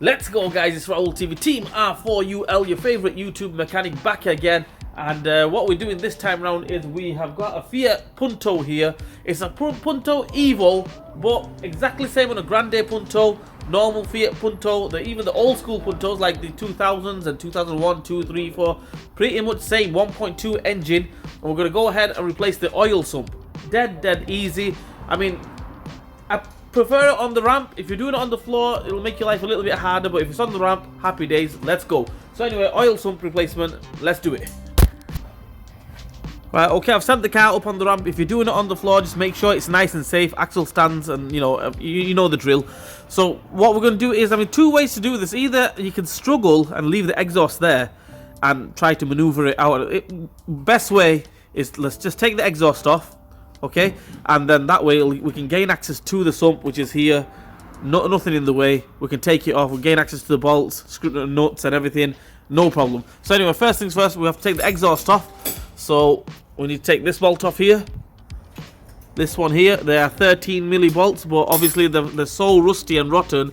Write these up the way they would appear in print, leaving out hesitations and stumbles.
Let's go, guys. It's Raul TV Team R4UL, your favorite YouTube mechanic, back again. And what we're doing this time around is we have got a Fiat Punto here. It's a Punto Evo, but exactly same on a Grande Punto, normal Fiat Punto, even the old school Puntos like the 2000s and 2001, 2, 3, 4, pretty much same 1.2 engine. And we're going to go ahead and replace the oil sump. Dead easy. I mean, I prefer it on the ramp. If you're doing it on the floor, it'll make your life a little bit harder, but if it's on the ramp, happy days. Let's go. So anyway, oil sump replacement, let's do it. Right, okay, I've sent the car up on the ramp. If you're doing it on the floor, just make sure it's nice and safe, axle stands, and you know the drill. So what we're going to do is, I mean, two ways to do this. Either you can struggle and leave the exhaust there and try to maneuver it out. Best way is, let's just take the exhaust off, okay, and then that way we can gain access to the sump, which is here. Nothing in the way. We can take it off, we gain access to the bolts, screw the nuts and everything, no problem. So anyway, first things first, we have to take the exhaust off. So we need to take this bolt off here. This one here, they are 13 milli bolts, but obviously they're so rusty and rotten,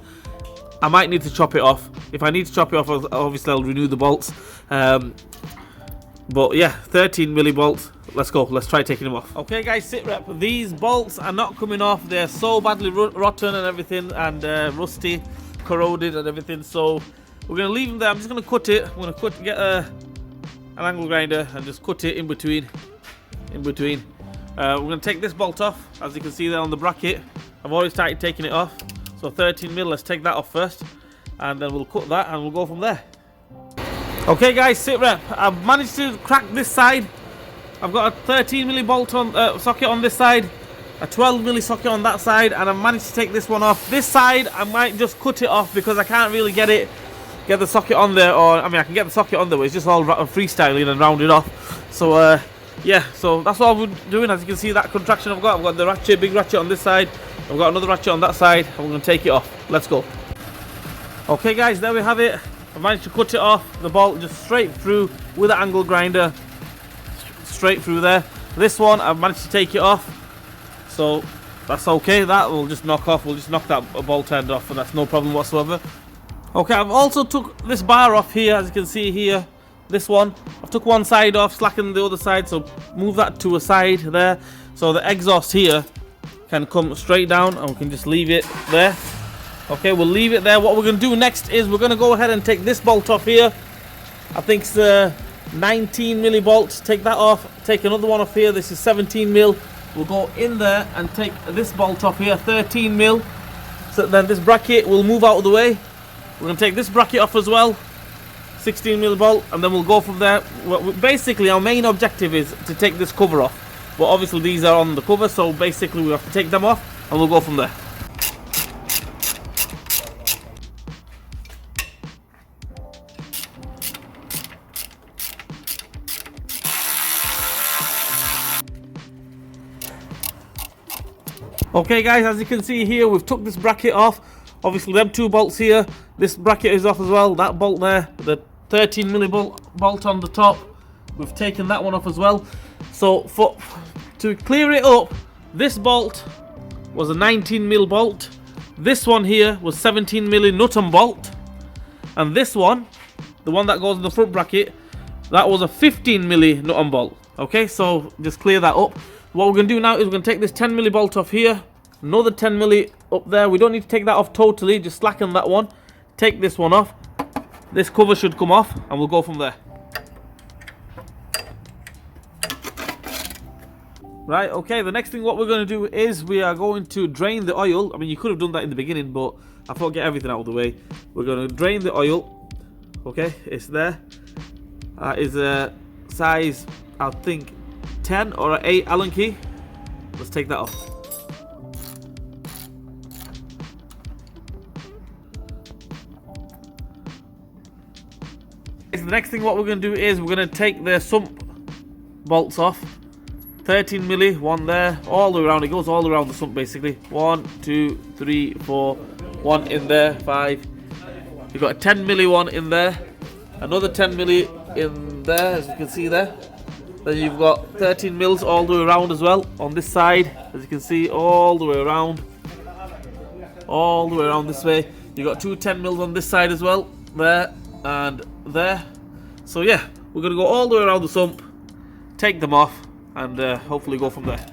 I might need to chop it off. If I need to chop it off, obviously I'll renew the bolts. But yeah, 13 milli bolts. Let's go. Let's try taking them off. Okay, guys, sit rep. These bolts are not coming off. They're so badly rotten and everything, and rusty, corroded and everything. So we're gonna leave them there. I'm just gonna cut it. I'm gonna get an angle grinder and just cut it in between. We're going to take this bolt off, as you can see there on the bracket. I've already started taking it off. So 13 mil, let's take that off first, and then we'll cut that and we'll go from there. Okay, guys, sit rep. I've managed to crack this side. I've got a 13 milli bolt on socket on this side, a 12 milli socket on that side, and I've managed to take this one off. This side I might just cut it off because I can't really get the socket on there, or I mean I can get the socket on there, but it's just all freestyling and rounded off. So yeah, so that's what I'm doing. As you can see, that contraction I've got the ratchet, big ratchet on this side. I've got another ratchet on that side. I'm going to take it off. Let's go. Okay, guys, there we have it. I managed to cut it off, the bolt just straight through with the angle grinder, straight through there. This one I've managed to take it off, so that's okay. That will just knock off. We'll just knock that bolt end off, and that's no problem whatsoever. Okay, I've also took this bar off here, as you can see here. This one, I've took one side off, slackened the other side, so move that to a side there. So the exhaust here can come straight down, and we can just leave it there. Okay, we'll leave it there. What we're going to do next is we're going to go ahead and take this bolt off here. I think it's the 19 milli bolt. Take that off. Take another one off here. This is 17 mil. We'll go in there and take this bolt off here, 13 mil. So then this bracket will move out of the way. We're going to take this bracket off as well, 16 mil bolt, and then we'll go from there. Basically, our main objective is to take this cover off, but obviously these are on the cover, so basically we have to take them off, and we'll go from there. Okay, guys, as you can see here, we've took this bracket off. Obviously, them two bolts here, this bracket is off as well. That bolt there, the 13 milli bolt on the top, we've taken that one off as well. So to clear it up, this bolt was a 19 mil bolt. This one here was 17 milli nut and bolt, and this one, the one that goes in the front bracket, that was a 15 milli nut and bolt. Okay, so just clear that up. What we're going to do now is we're going to take this 10 milli bolt off here, another 10 milli up there. We don't need to take that off totally, just slacken that one. Take this one off. This cover should come off, and we'll go from there. Right, okay, the next thing what we're going to do is we are going to drain the oil. I mean, you could have done that in the beginning, but I thought get everything out of the way. We're going to drain the oil. Okay, it's there. Is a size, I think, 10 or an 8 Allen key. Let's take that off. The next thing what we're going to do is we're going to take the sump bolts off. 13 milli, one there, all the way around. It goes all around the sump basically. 1, 2, 3, 4, one in there, 5. You've got a 10 milli one in there, another 10 milli in there, as you can see there. Then you've got 13 mils all the way around as well on this side, as you can see, all the way around this way. You got two 10mm on this side as well, there and there. So yeah, we're gonna go all the way around the sump, take them off, and hopefully go from there.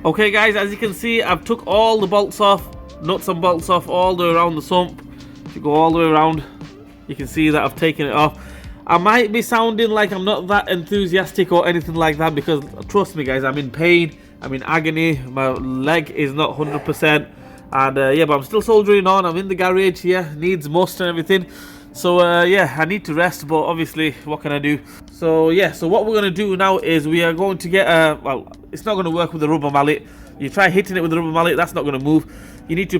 Okay guys, as you can see, I've took all the bolts off, nuts and bolts off all the way around the sump. If you go all the way around, you can see that I've taken it off. I might be sounding like I'm not that enthusiastic or anything like that, because trust me guys, I'm in pain, I'm in agony, my leg is not 100%, and yeah, but I'm still soldering on. I'm in the garage here, needs must and everything. So yeah, I need to rest, but obviously what can I do? So yeah, so what we're going to do now is we are going to get well, it's not going to work with the rubber mallet. You try hitting it with the rubber mallet, that's not going to move. You need to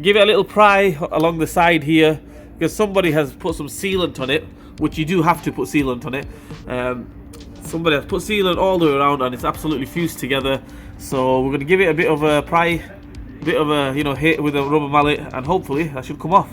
give it a little pry along the side here, because somebody has put some sealant on it, which you do have to put sealant on it. Somebody has put sealant all the way around and it's absolutely fused together. So we're going to give it a bit of a pry, bit of a, you know, hit with a rubber mallet, and hopefully that should come off.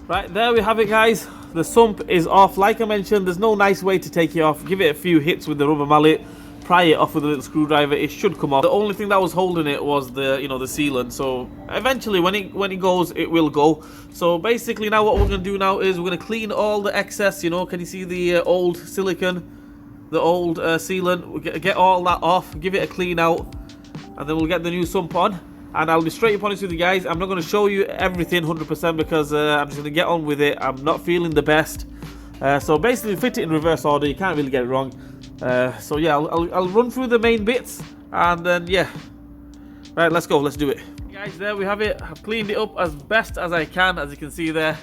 Right, there we have it guys. The sump is off. Like I mentioned, there's no nice way to take it off. Give it a few hits with the rubber mallet, pry it off with a little screwdriver, it should come off. The only thing that was holding it was the, you know, the sealant. So eventually when it goes, it will go. So basically now what we're going to do now is we're going to clean all the excess, you know. Can you see the old silicone, the old sealant? We'll get all that off, give it a clean out, and then we'll get the new sump on. And I'll be straight up honest with you guys, I'm not going to show you everything 100% because I'm just going to get on with it. I'm not feeling the best. So basically fit it in reverse order, you can't really get it wrong. So yeah, I'll run through the main bits and then yeah. Right, let's go, let's do it. Guys, there we have it. I've cleaned it up as best as I can, as you can see there.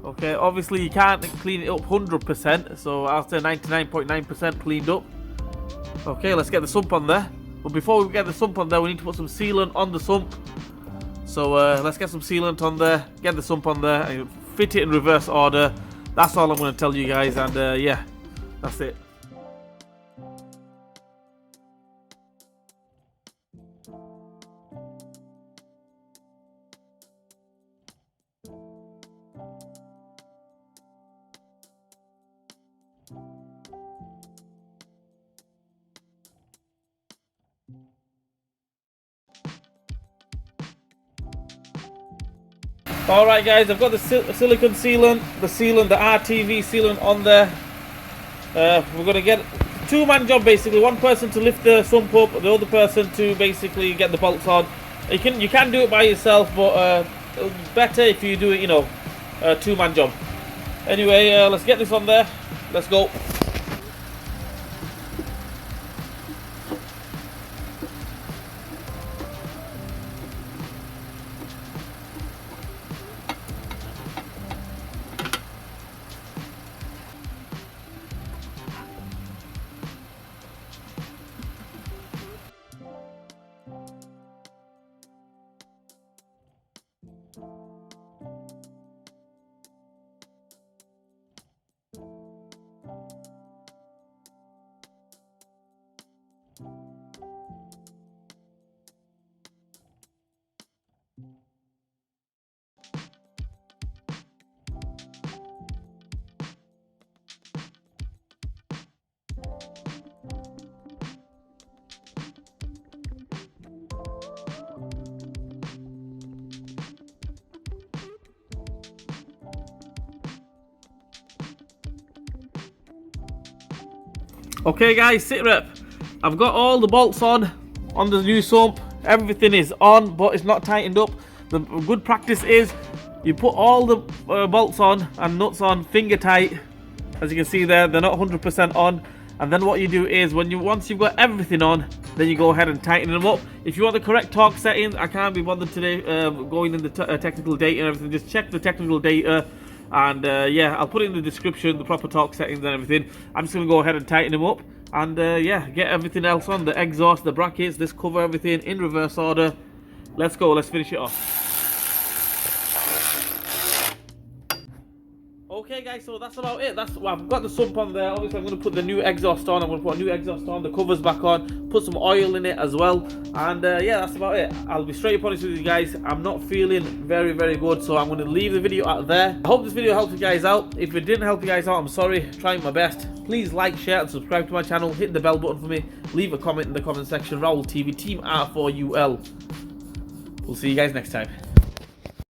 Okay, obviously you can't clean it up 100%, so I'll say 99.9% cleaned up. Okay, let's get the sump on there. But before we get the sump on there, we need to put some sealant on the sump. So let's get some sealant on there, get the sump on there, and fit it in reverse order. That's all I'm going to tell you guys, and yeah, that's it. Alright guys, I've got the silicone sealant, the RTV sealant on there. We're going to get a two-man job basically. One person to lift the sump up, the other person to basically get the bolts on. You can do it by yourself, but better if you do it, you know, a two-man job. Anyway, let's get this on there. Let's go. Okay guys, sit rep. I've got all the bolts on the new sump, everything is on, but it's not tightened up. The good practice is you put all the bolts on and nuts on finger tight. As you can see there, they're not 100% on. And then what you do is, once you've got everything on, then you go ahead and tighten them up. If you want the correct torque settings, I can't be bothered today going in the technical data and everything. Just check the technical data, and yeah, I'll put it in the description, the proper torque settings and everything. I'm just going to go ahead and tighten them up, and yeah, get everything else on. The exhaust, the brackets, this cover, everything in reverse order. Let's go, let's finish it off. Okay guys, so that's about it. Well, I've got the sump on there. Obviously I'm going to put the new exhaust on. I'm going to put a new exhaust on, the covers back on, put some oil in it as well, and yeah, that's about it. I'll be straight up honest with you guys, I'm not feeling very good, so I'm going to leave the video out there. I hope this video helped you guys out. If it didn't help you guys out, I'm sorry, trying my best. Please like, share and subscribe to my channel, hit the bell button for me, leave a comment in the comment section. Raul TV, Team R4UL. We'll see you guys next time.